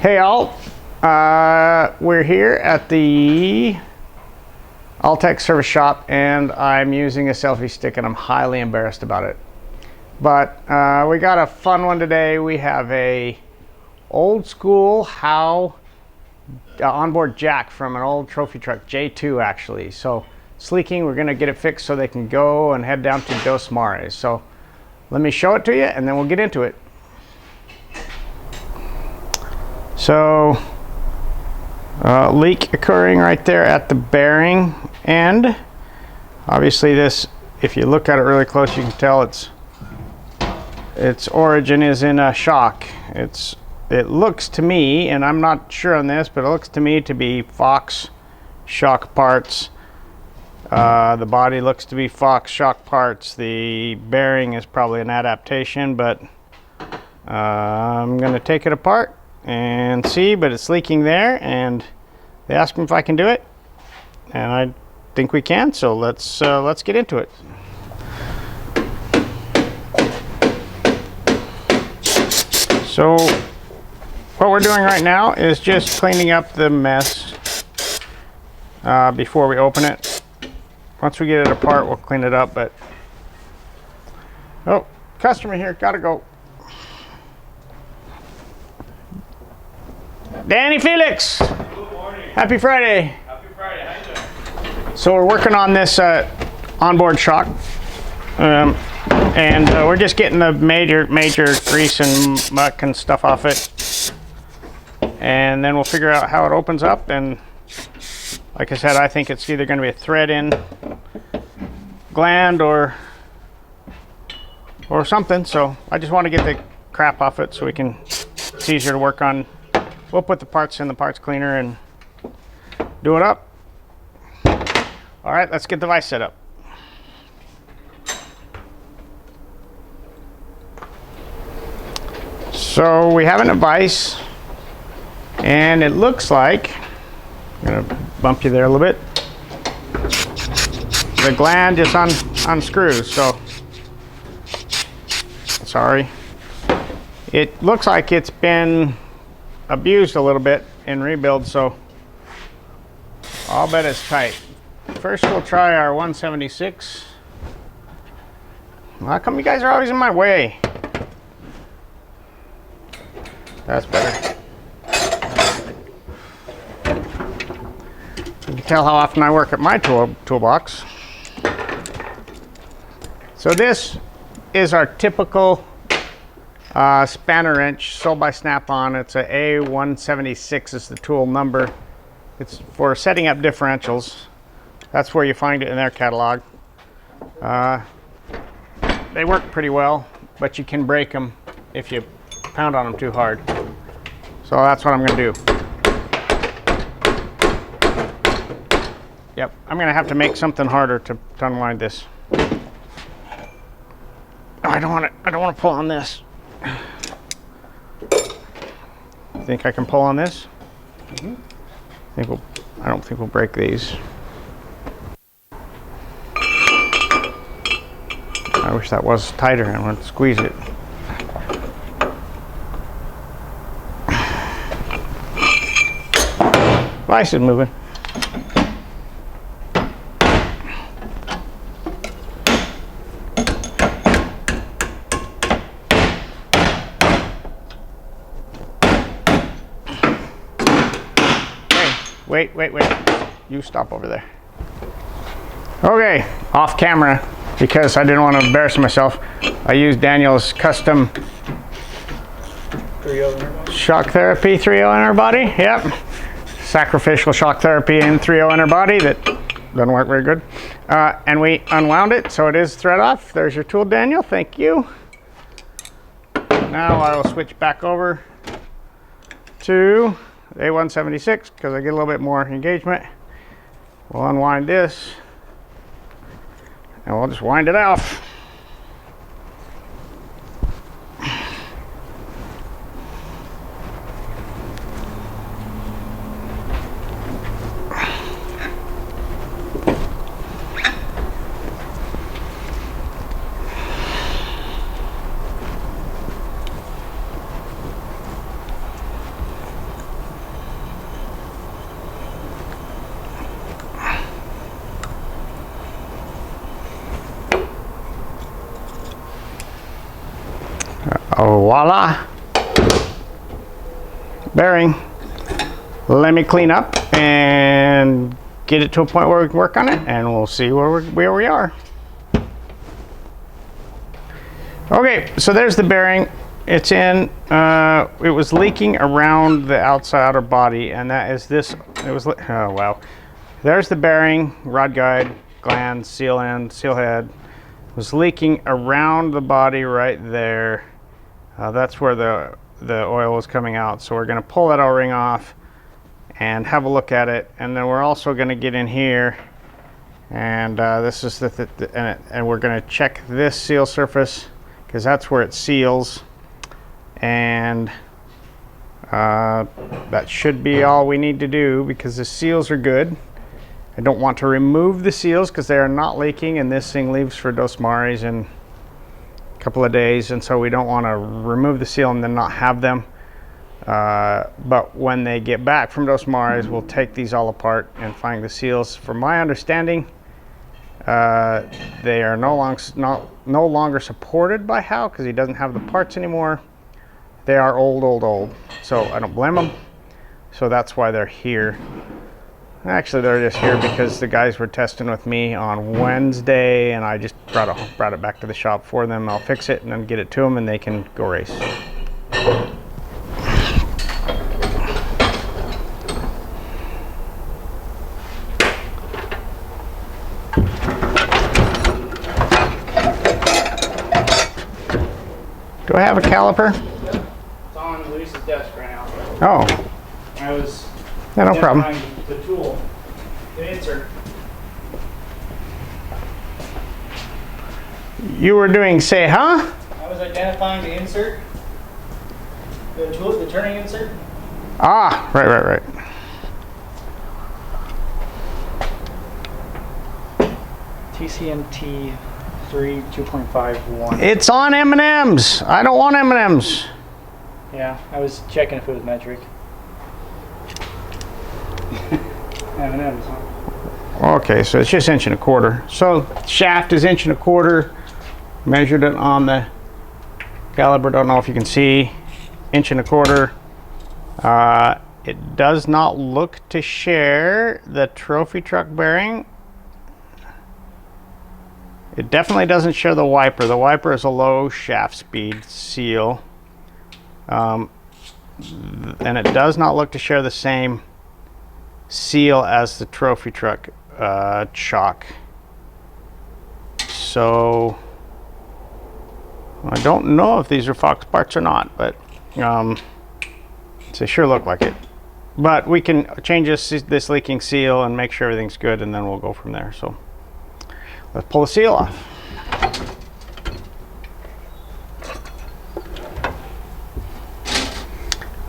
Hey all, we're here at the Altech service shop and I'm using a selfie stick and I'm highly embarrassed about it. But we got a fun one today. We have a old school onboard jack from an old trophy truck, J2 actually. So it's leaking, we're gonna get it fixed so they can go and head down to Dos Mares. So let me show it to you and then we'll get into it. So leak occurring right there at the bearing end. Obviously this, if you look at it really close, you can tell its origin is in a shock. It looks to me, and I'm not sure on this, but it looks to me to be Fox shock parts. The body looks to be Fox shock parts. The bearing is probably an adaptation, but I'm gonna take it apart and see, but it's leaking there and they asked me if I can do it and I think we can, so let's get into it. So what we're doing right now is just cleaning up the mess before we open it. Once we get it apart, we'll clean it up, but oh, customer here, gotta go. Danny Felix. Good morning. Happy Friday. Happy Friday. How you doing? So we're working on this onboard shock, and we're just getting the major grease and muck and stuff off it, and then we'll figure out how it opens up. And like I said, I think it's either going to be a thread in gland or something. So I just want to get the crap off it so it's easier to work on. We'll put the parts in the parts cleaner and do it up. All right, let's get the vise set up. So we have a vise, and it looks like, I'm gonna bump you there a little bit. The gland just unscrews, so sorry. It looks like it's been abused a little bit in rebuild, so I'll bet it's tight. First we'll try our 176. How come you guys are always in my way? That's better. You can tell how often I work at my toolbox. So this is our typical spanner wrench sold by Snap-on. It's a A176 is the tool number. It's for setting up differentials. That's where you find it in their catalog. They work pretty well, but you can break them if you pound on them too hard. So that's what I'm gonna do. Yep, I'm gonna have to make something harder to unwind this. Oh, I don't want to pull on this. Think I can pull on this? Mm-hmm. I don't think we'll break these. I wish that was tighter. I want to squeeze it. Vise is moving. Wait. You stop over there. Okay, off camera, because I didn't want to embarrass myself. I used Daniel's custom 3.0 shock therapy 3.0 inner body. Yep. Sacrificial shock therapy in 3.0 inner body that doesn't work very good. And we unwound it, so it is thread off. There's your tool, Daniel. Thank you. Now I will switch back over to A176 because I get a little bit more engagement. We'll unwind this and we'll just wind it off. Oh, voila. Bearing. Let me clean up and get it to a point where we can work on it, and we'll see where we are. Okay, so there's the bearing. It's in. It was leaking around the outer body, and that is this. It was. Oh wow. There's the bearing, rod guide, gland, seal end, seal head. It was leaking around the body right there. That's where the oil was coming out. So we're going to pull that O-ring off and have a look at it, and then we're also going to get in here, and this is and we're going to check this seal surface because that's where it seals, and that should be all we need to do because the seals are good. I don't want to remove the seals because they are not leaking, and this thing leaves for Dos Mares in a couple of days, and so we don't want to remove the seal and then not have them. But when they get back from Dos Mares, we'll take these all apart and find the seals. From my understanding, they are no longer supported by Hal because he doesn't have the parts anymore. They are old. So I don't blame them. So that's why they're here. Actually, they're just here because the guys were testing with me on Wednesday, and I just brought it back to the shop for them. I'll fix it and then get it to them, and they can go race. Do I have a caliper? It's on Luis's desk right now. Oh. I was Yeah, no problem. identifying the tool, the insert. You were doing say, huh? I was identifying the insert, the tool, the turning insert. Ah, right. TCNT 3 2.51. It's on M&Ms. I don't want M&Ms. Yeah, I was checking if it was metric. M&M's, huh? Okay, so it's just 1.25 inches. So shaft is 1.25 inches. Measured it on the caliper. Don't know if you can see. 1.25 inches. It does not look to share the trophy truck bearing. It definitely doesn't share the wiper. The wiper is a low shaft speed seal. And it does not look to share the same seal as the trophy truck shock. So I don't know if these are Fox parts or not, but they sure look like it. But we can change this leaking seal and make sure everything's good, and then we'll go from there. So let's pull the seal off.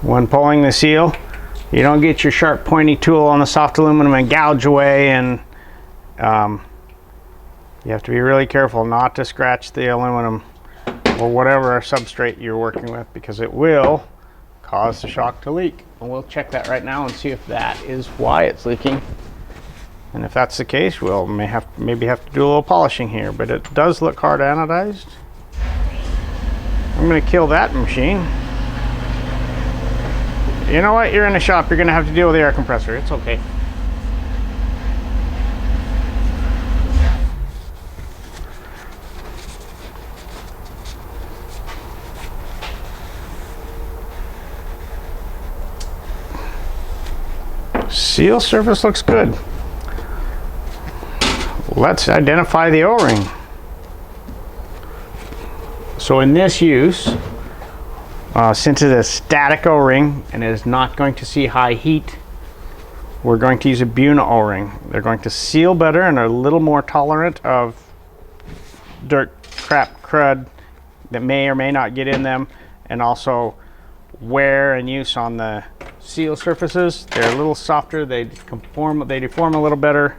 When pulling the seal, you don't get your sharp pointy tool on the soft aluminum and gouge away, and you have to be really careful not to scratch the aluminum or whatever substrate you're working with, because it will cause the shock to leak. And we'll check that right now and see if that is why it's leaking. And if that's the case, we'll maybe have to do a little polishing here, but it does look hard anodized. I'm going to kill that machine. You know what? You're in the shop. You're going to have to deal with the air compressor. It's okay. Seal surface looks good. Let's identify the O-ring. So in this use, since it's a static O-ring and it is not going to see high heat, we're going to use a Buna O-ring. They're going to seal better and are a little more tolerant of dirt, crap, crud that may or may not get in them, and also wear and use on the seal surfaces. They're a little softer, they deform a little better.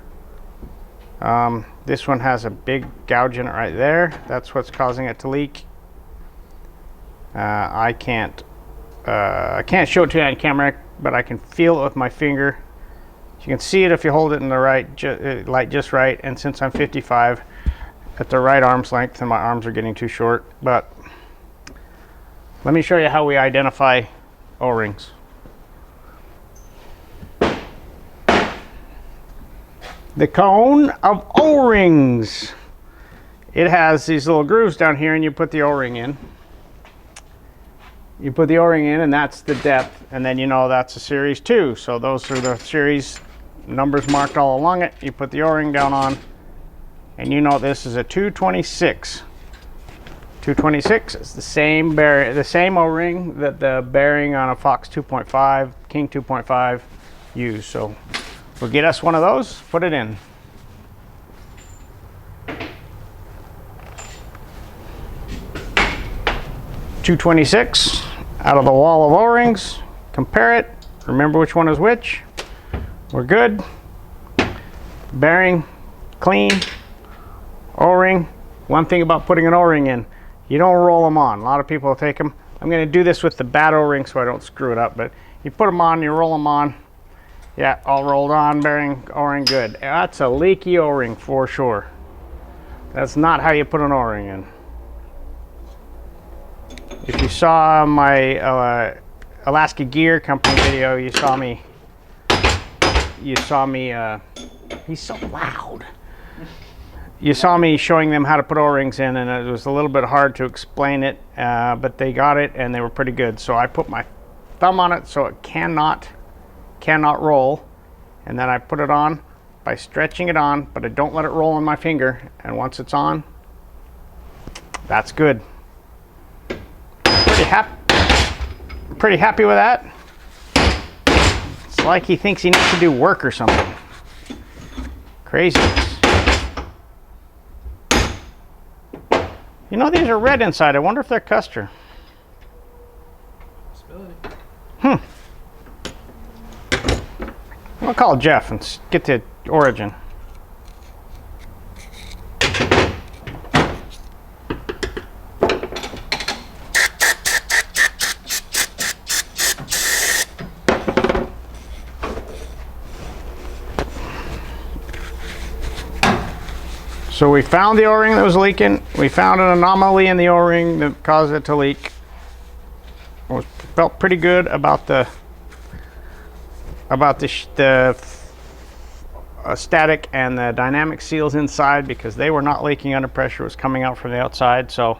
This one has a big gouge in it right there. That's what's causing it to leak. I can't show it to you on camera, but I can feel it with my finger. You can see it if you hold it in the right light just right. And since I'm 55, at the right arm's length, and my arms are getting too short, but Let me show you how we identify O-rings. The cone of O-rings. It has these little grooves down here, and you put the O-ring in. You put the O-ring in, and that's the depth, and then you know that's a series 2. So those are the series numbers marked all along it. You put the O-ring down on, and you know this is a 226. 226 is the same O-ring that the bearing on a Fox 2.5, King 2.5 use. So we'll get us one of those, put it in. .226 out of the wall of O-rings. Compare it. Remember which one is which. We're good. Bearing, clean. O-ring. One thing about putting an O-ring in, you don't roll them on. A lot of people take them. I'm going to do this with the bad O-ring so I don't screw it up. But you put them on, you roll them on. Yeah, all rolled on, bearing, O-ring, good. That's a leaky O-ring for sure. That's not how you put an O-ring in. If you saw my Alaska Gear Company video, you saw me, he's so loud. You saw me showing them how to put O-rings in, and it was a little bit hard to explain it, but they got it and they were pretty good. So I put my thumb on it so it cannot roll, and then I put it on by stretching it on, but I don't let it roll on my finger, and once it's on, that's good. Pretty happy with that. It's like he thinks he needs to do work or something. Craziness. You know, these are red inside. I wonder if they're Custer. Possibility. I'll call Jeff and get the origin. So we found the O-ring that was leaking. We found an anomaly in the O-ring that caused it to leak. Felt pretty good about the static and the dynamic seals inside, because they were not leaking under pressure. It was coming out from the outside. So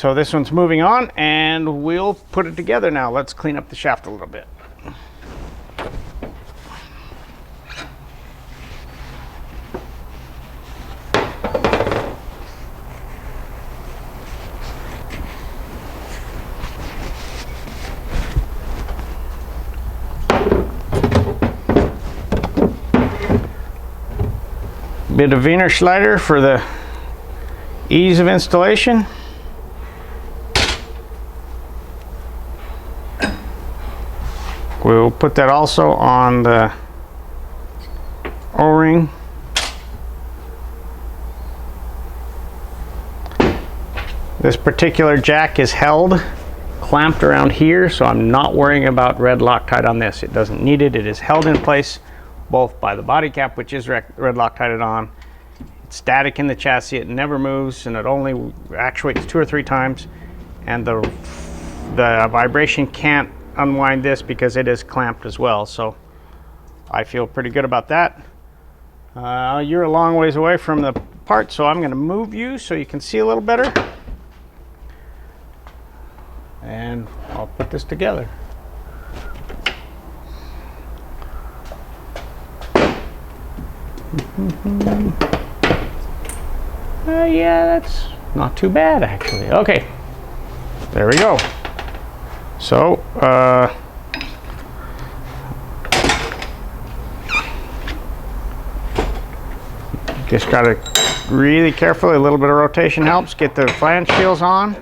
this one's moving on, and we'll put it together now. Let's clean up the shaft a little bit. Bit of Wiener Schneider for the ease of installation. We'll put that also on the O-ring. This particular jack is held, clamped around here, so I'm not worrying about red Loctite on this. It doesn't need it. It is held in place both by the body cap, which is red Loctited on. It's static in the chassis. It never moves, and it only actuates 2 or 3 times. And the vibration can't unwind this because it is clamped as well. So I feel pretty good about that. You're a long ways away from the part, so I'm going to move you so you can see a little better. And I'll put this together. Yeah, that's not too bad actually. Okay, there we go. So just gotta really carefully, a little bit of rotation helps. Get the flange seals on.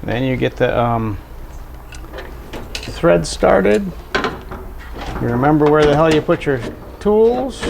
Then you get the thread started. You remember where the hell you put your tools.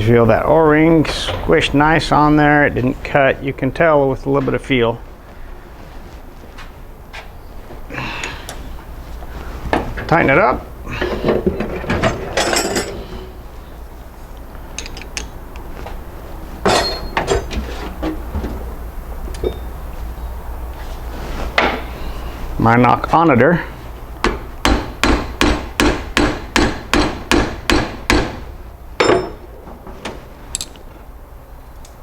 Feel that O-ring squished nice on there. It didn't cut. You can tell with a little bit of feel. Tighten it up. My knock-on-iter.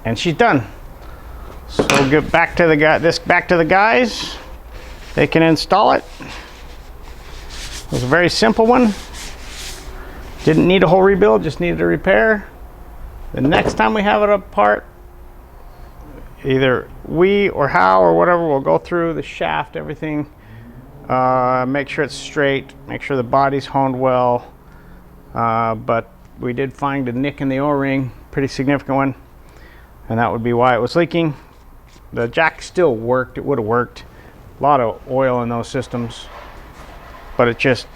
And she's done. So we'll get back to the guys. They can install it. It was a very simple one. Didn't need a whole rebuild, just needed a repair. The next time we have it apart, either we or Hal or whatever will go through the shaft, everything, make sure it's straight, make sure the body's honed well. But we did find a nick in the O-ring, pretty significant one, and that would be why it was leaking. The jack still worked, it would have worked. A lot of oil in those systems, but it's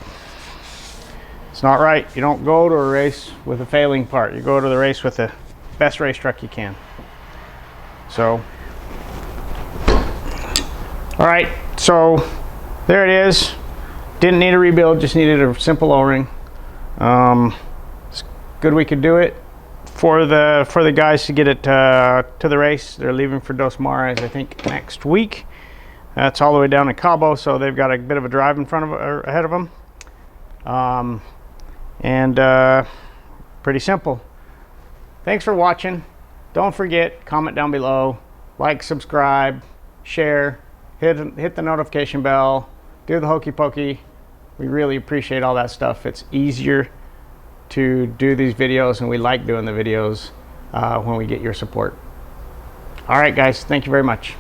not right. You don't go to a race with a failing part. You go to the race with the best race truck you can. So, all right, so there it is. Didn't need a rebuild, just needed a simple O-ring. It's good we could do it for the guys to get it to the race. They're leaving for Dos Mares, I think, next week. That's all the way down to Cabo, so they've got a bit of a drive in front of or ahead of them. Pretty simple. Thanks for watching. Don't forget, comment down below, like, subscribe, share, hit the notification bell, do the hokey pokey. We really appreciate all that stuff. It's easier to do these videos, and we like doing the videos when we get your support. All right, guys, thank you very much.